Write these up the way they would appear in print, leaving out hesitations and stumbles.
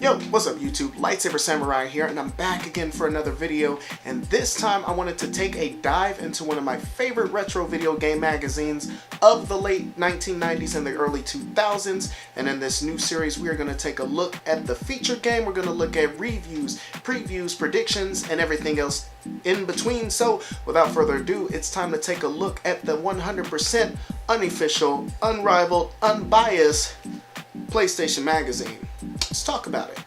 Yo, what's up YouTube? Lightsaber Samurai here, and I'm back again for another video, and this time I wanted to take a dive into one of my favorite retro video game magazines of the late 1990s and the early 2000s, and in this new series we are going to take a look at the featured game. We're going to look at reviews, previews, predictions, and everything else in between. So without further ado, it's time to take a look at the 100% unofficial, unrivaled, unbiased PlayStation magazine. Let's talk about it.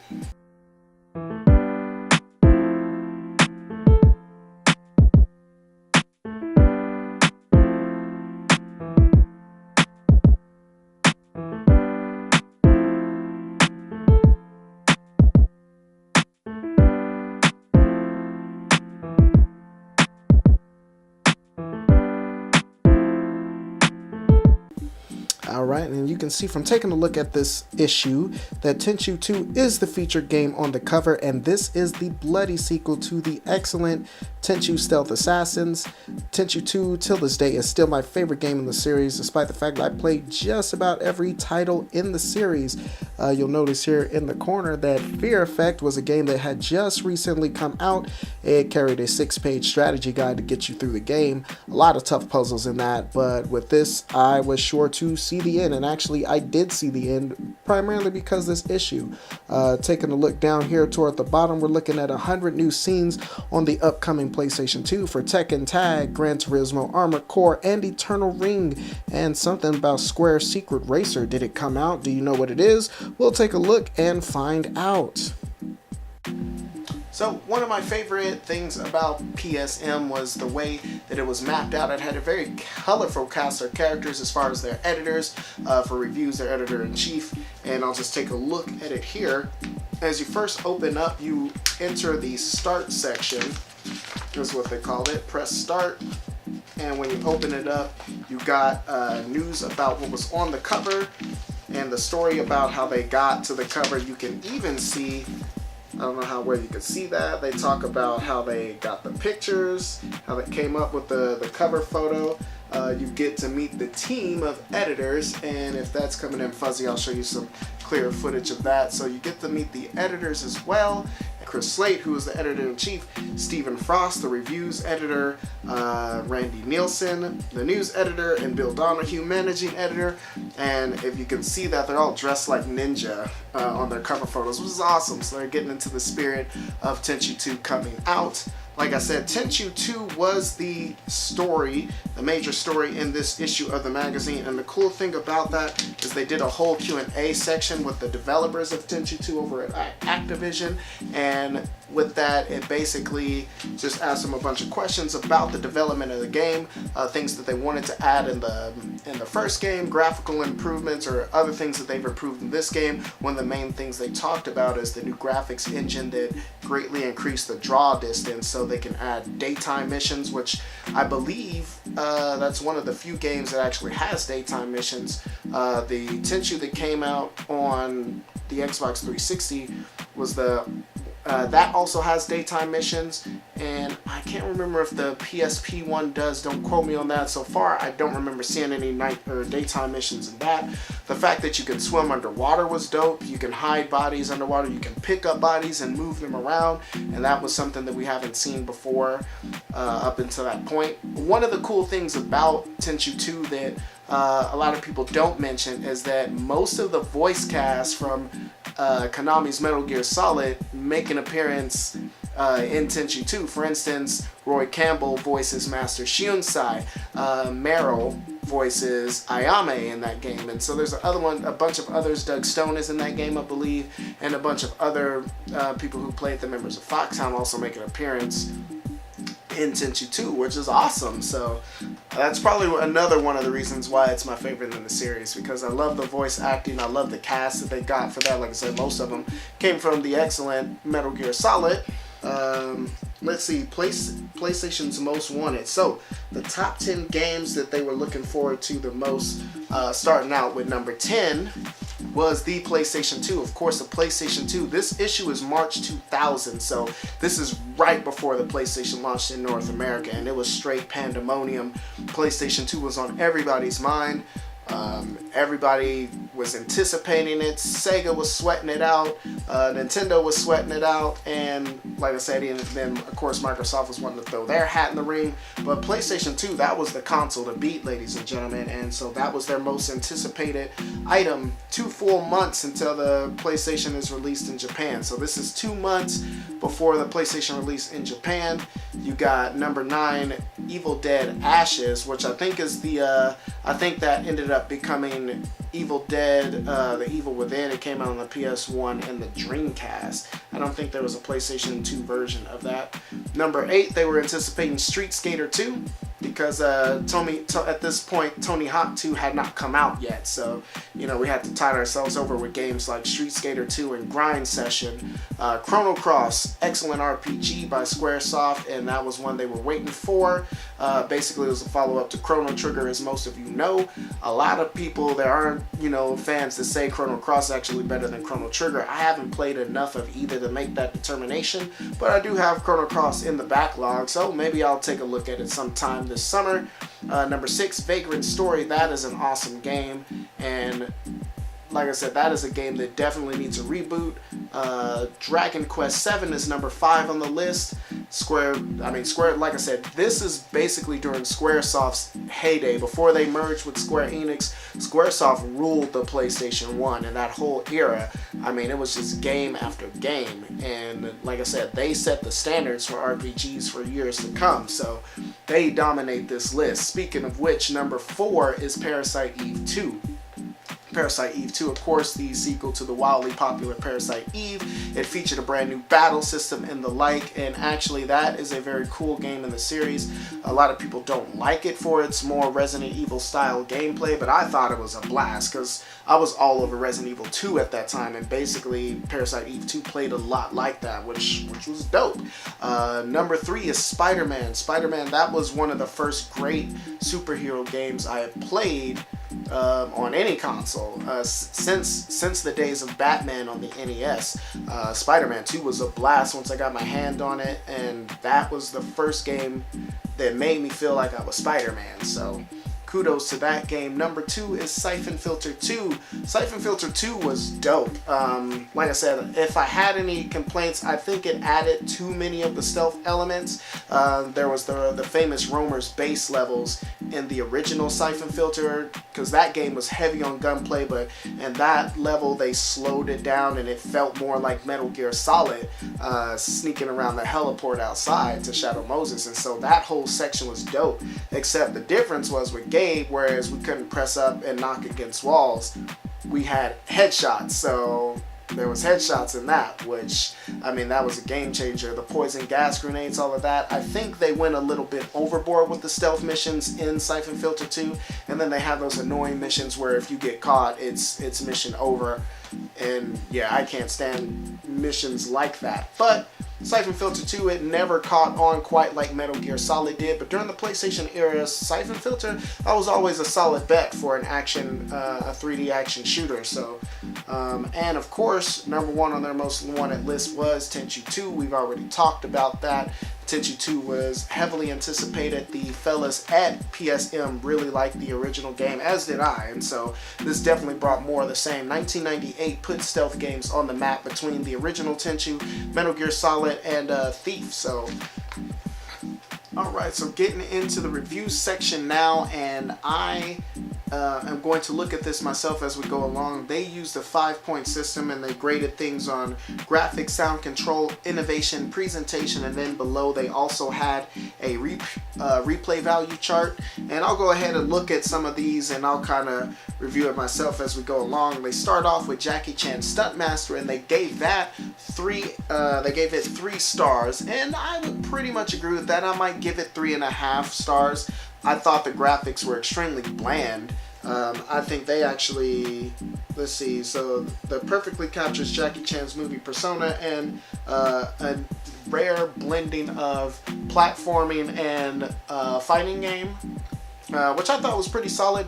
Alright, and you can see from taking a look at this issue that Tenchu 2 is the featured game on the cover, and this is the bloody sequel to the excellent Tenchu Stealth Assassins. Tenchu 2 till this day is still my favorite game in the series, despite the fact that I played just about every title in the series. You'll notice here in the corner that Fear Effect was a game that had just recently come out. It carried a 6-page strategy guide to get you through the game. A lot of tough puzzles in that, but with this I was sure to see the end, and actually I did see the end primarily because this issue. Taking a look down here toward the bottom, we're looking at 100 new scenes on the upcoming PlayStation 2 for Tekken Tag, Gran Turismo, Armored Core, and Eternal Ring, and something about Square Secret Racer. Did it come out? Do you know what it is? We'll take a look and find out. So one of my favorite things about PSM was the way that it was mapped out. It had a very colorful cast of characters as far as their editors. For reviews, their editor-in-chief. And I'll just take a look at it here. As you first open up, you enter the start section. Is what they called it. Press start. And when you open it up, you got news about what was on the cover and the story about how they got to the cover. You can even see, I don't know how well you can see that. They talk about how they got the pictures, how they came up with the cover photo. You get to meet the team of editors, and if that's coming in fuzzy, I'll show you some clear footage of that. So you get to meet the editors as well. Chris Slate, who is the editor-in-chief, Stephen Frost, the reviews editor, Randy Nielsen, the news editor, and Bill Donahue, managing editor. And if you can see that, they're all dressed like ninja on their cover photos, which is awesome. So they're getting into the spirit of Tenchu 2 coming out. Like I said, Tenchu 2 was the story, the major story in this issue of the magazine, and the cool thing about that is they did a whole Q&A section with the developers of Tenchu 2 over at Activision, and with that, it basically just asked them a bunch of questions about the development of the game, things that they wanted to add in the first game, graphical improvements or other things that they've improved in this game. One of the main things they talked about is the new graphics engine that greatly increased the draw distance, so they can add daytime missions, which I believe that's one of the few games that actually has daytime missions. The Tenchu that came out on the Xbox 360 was that also has daytime missions, and I can't remember if the PSP one does. Don't quote me on that. So far, I don't remember seeing any night or daytime missions in that. The fact that you can swim underwater was dope. You can hide bodies underwater. You can pick up bodies and move them around, and that was something that we haven't seen before up until that point. One of the cool things about Tenchu 2 that a lot of people don't mention is that most of the voice cast from Konami's Metal Gear Solid make an appearance in Tenchu 2. For instance, Roy Campbell voices Master Shiunsai, Meryl voices Ayame in that game, and so there's a bunch of others. Doug Stone is in that game, I believe, and a bunch of other people who played the members of Foxhound also make an appearance in Tenchu 2, which is awesome. So that's probably another one of the reasons why it's my favorite in the series, because I love the voice acting, I love the cast that they got for that. Like I said, most of them came from the excellent Metal Gear Solid. Let's see, PlayStation's most wanted. So the top 10 games that they were looking forward to the most, starting out with number 10 was the PlayStation 2. Of course, the PlayStation 2. This issue is March 2000, so this is right before the PlayStation launched in North America, and it was straight pandemonium. PlayStation 2 was on everybody's mind. Everybody was anticipating it. Sega was sweating it out. Nintendo was sweating it out. And like I said, and then of course Microsoft was wanting to throw their hat in the ring. But PlayStation 2, that was the console to beat, ladies and gentlemen. And so that was their most anticipated item. 2 full months until the PlayStation is released in Japan. So this is 2 months before the PlayStation release in Japan. You got number 9, Evil Dead Ashes, which I think is the I think that ended up becoming Evil Dead, The Evil Within. It came out on the PS1 and the Dreamcast. I don't think there was a PlayStation 2 version of that. Number 8, they were anticipating Street Skater 2 because at this point, Tony Hawk 2 had not come out yet. So, you know, we had to tide ourselves over with games like Street Skater 2 and Grind Session. Chrono Cross, excellent RPG by Squaresoft, and that was one they were waiting for. Basically, it was a follow-up to Chrono Trigger, as most of you know. A lot of people, there aren't, you know, fans that say Chrono Cross is actually better than Chrono Trigger. I haven't played enough of either to make that determination, but I do have Chrono Cross in the backlog, so maybe I'll take a look at it sometime this summer. Number 6, Vagrant Story. That is an awesome game, and like I said, that is a game that definitely needs a reboot. Dragon Quest VII is number 5 on the list. Square, like I said, this is basically during Squaresoft's heyday. Before they merged with Square Enix, Squaresoft ruled the PlayStation 1 and that whole era. I mean, it was just game after game. And like I said, they set the standards for RPGs for years to come. So they dominate this list. Speaking of which, number 4 is Parasite Eve 2. Parasite Eve 2, of course, the sequel to the wildly popular Parasite Eve. It featured a brand new battle system and the like, and actually that is a very cool game in the series. A lot of people don't like it for its more Resident Evil style gameplay, but I thought it was a blast because I was all over Resident Evil 2 at that time, and basically Parasite Eve 2 played a lot like that, which was dope. Number 3 is Spider-Man. Spider-Man, that was one of the first great superhero games I have played on any console since the days of Batman on the NES. Spider-Man 2 was a blast once I got my hand on it, and that was the first game that made me feel like I was Spider-Man. So kudos to that game. Number 2 is Siphon Filter 2. Siphon Filter 2 was dope. Like I said, if I had any complaints, I think it added too many of the stealth elements. There was the famous Roamer's base levels in the original Siphon Filter, because that game was heavy on gunplay, but in that level they slowed it down and it felt more like Metal Gear Solid, sneaking around the heliport outside to Shadow Moses. And so that whole section was dope, except the difference was with Gabe, whereas we couldn't press up and knock against walls, we had headshots. So there was headshots in that, which, I mean, that was a game changer. The poison gas grenades, all of that. I think they went a little bit overboard with the stealth missions in Siphon Filter 2, and then they have those annoying missions where if you get caught, it's mission over. And yeah, I can't stand missions like that. But Siphon Filter 2, it never caught on quite like Metal Gear Solid did, but during the PlayStation era, Siphon Filter, I was always a solid bet for an action, a 3D action shooter. So, and of course, number 1 on their most wanted list was Tenchu 2. We've already talked about that. Tenchu 2 was heavily anticipated. The fellas at PSM really liked the original game, as did I, and so this definitely brought more of the same. 1998 put stealth games on the map between the original Tenchu, Metal Gear Solid, and Thief. So, alright, so getting into the review section now, and I am going to look at this myself as we go along. They used a 5-point system, and they graded things on graphics, sound control, innovation, presentation, and then below they also had a replay value chart. And I'll go ahead and look at some of these, and I'll kind of review it myself as we go along. They start off with Jackie Chan Stuntmaster, and they gave that 3 stars, and I would pretty much agree with that. I might give it 3.5 stars. I thought the graphics were extremely bland. I think they actually, let's see, so the perfectly captures Jackie Chan's movie persona and a rare blending of platforming and fighting game, which I thought was pretty solid.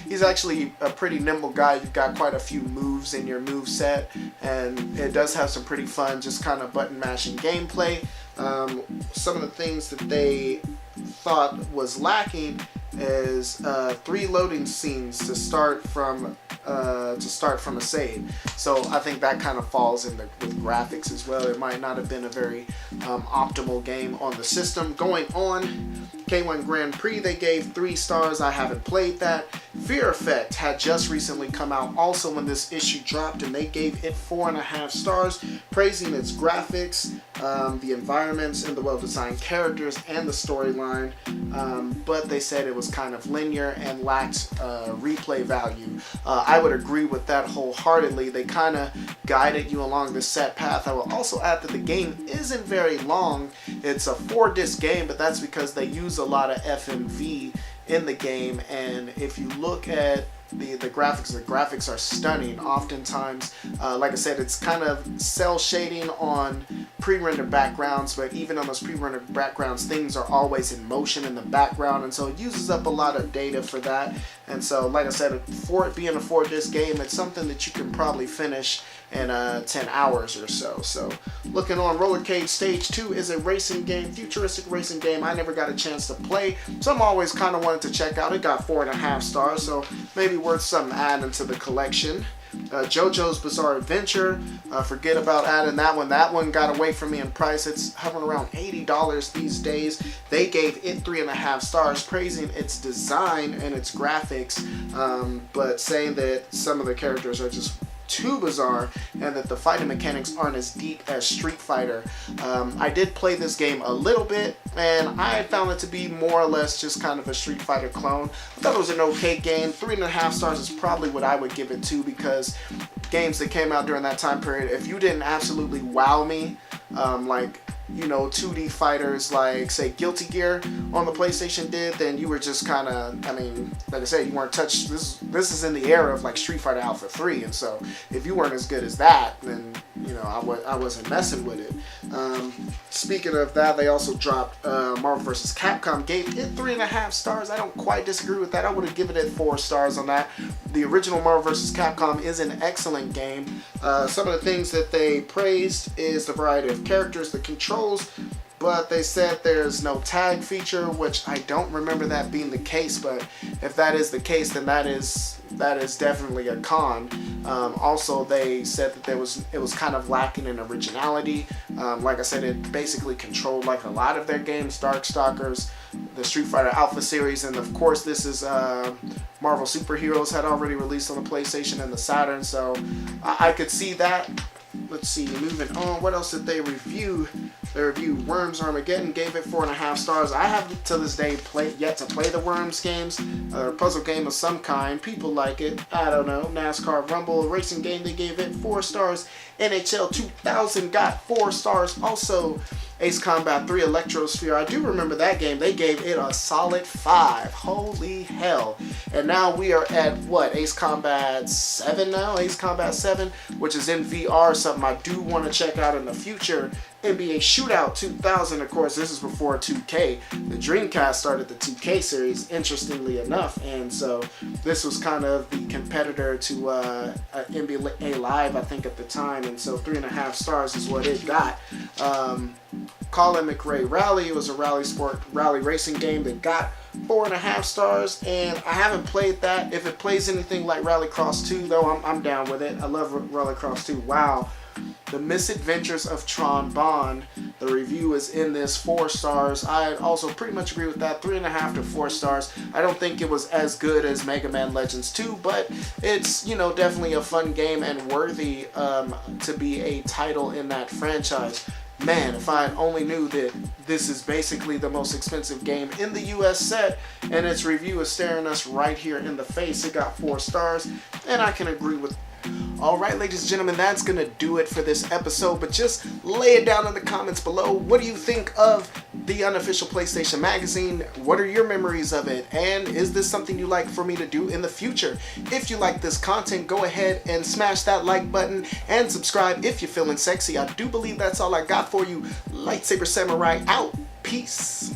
He's actually a pretty nimble guy. You've got quite a few moves in your move set, and it does have some pretty fun, just kind of button mashing gameplay. Some of the things that they thought was lacking is 3 loading scenes to start from a save. So I think that kind of falls in with graphics as well. It might not have been a very optimal game on the system. Going on, K1 Grand Prix, they gave 3 stars. I haven't played that. Fear Effect had just recently come out also when this issue dropped, and they gave it 4.5 stars, praising its graphics, the environments, and the well-designed characters and the storyline. But they said it was kind of linear and lacked replay value. I would agree with that wholeheartedly. They kind of guided you along the set path. I will also add that the game isn't very long. It's a 4-disc game, but that's because they use a lot of FMV in the game, and if you look at the graphics are stunning. Oftentimes, like I said, it's kind of cell shading on pre-rendered backgrounds, but even on those pre-rendered backgrounds, things are always in motion in the background, and so it uses up a lot of data for that. And so, like I said, for it being a 4-disc game, it's something that you can probably finish in 10 hours or so. So, looking on, Rollercade Stage 2 is a racing game, futuristic racing game I never got a chance to play, so I'm always kind of wanted to check out. It got 4.5 stars, so maybe worth something adding to the collection. JoJo's Bizarre Adventure, forget about adding that one. That one got away from me in price. It's hovering around $80 these days. They gave it 3.5 stars, praising its design and its graphics, but saying that some of the characters are just too bizarre and that the fighting mechanics aren't as deep as Street Fighter. I did play this game a little bit, and I found it to be more or less just kind of a Street Fighter clone. I thought it was an okay game. 3.5 stars is probably what I would give it to, because games that came out during that time period, if you didn't absolutely wow me, like, you know, 2D fighters like, say, Guilty Gear on the PlayStation did, then you were just kind of, I mean, like I said, you weren't touched. This is in the era of like Street Fighter Alpha 3, and so if you weren't as good as that, then, you know, I wasn't messing with it. Speaking of that, they also dropped Marvel vs. Capcom, gave it 3.5 stars. I don't quite disagree with that. I would have given it 4 stars on that. The original Marvel vs. Capcom is an excellent game. Some of the things that they praised is the variety of characters, the controls, but they said there's no tag feature, which I don't remember that being the case, but if that is the case, then that is definitely a con. Also, they said that it was kind of lacking in originality. Like I said, it basically controlled like a lot of their games, Darkstalkers, the Street Fighter Alpha series, and of course this is Marvel Superheroes had already released on the PlayStation and the Saturn, so I could see that. Let's see, moving on, what else did they review? They reviewed Worms Armageddon, gave it 4.5 stars. I haven't to this day yet to play the Worms games. A puzzle game of some kind. People like it. I don't know. NASCAR Rumble, a racing game, they gave it 4 stars. NHL 2000 got 4 stars. Also, Ace Combat 3 Electrosphere. I do remember that game. They gave it a solid 5. Holy hell. And now we are at, what, Ace Combat 7 now? Ace Combat 7, which is in VR, something I do want to check out in the future. NBA Shootout 2000, of course, this is before 2K. The Dreamcast started the 2K series, interestingly enough, and so this was kind of the competitor to NBA Live, I think, at the time, and so 3.5 stars is what it got. Colin McRae Rally, it was a rally racing game that got 4.5 stars, and I haven't played that. If it plays anything like Rallycross 2, though, I'm down with it. I love Rallycross 2. Wow. The Misadventures of Tron Bond. The review is in this 4 stars. I also pretty much agree with that. 3.5 to 4 stars. I don't think it was as good as Mega Man Legends 2, but it's, you know, definitely a fun game and worthy to be a title in that franchise. Man, if I only knew that this is basically the most expensive game in the US set, and its review is staring us right here in the face. It got 4 stars, and I can agree with. Alright, ladies and gentlemen, that's going to do it for this episode, but just lay it down in the comments below. What do you think of the unofficial PlayStation Magazine? What are your memories of it? And is this something you like for me to do in the future? If you like this content, go ahead and smash that like button and subscribe if you're feeling sexy. I do believe that's all I got for you. Lightsaber Samurai out. Peace.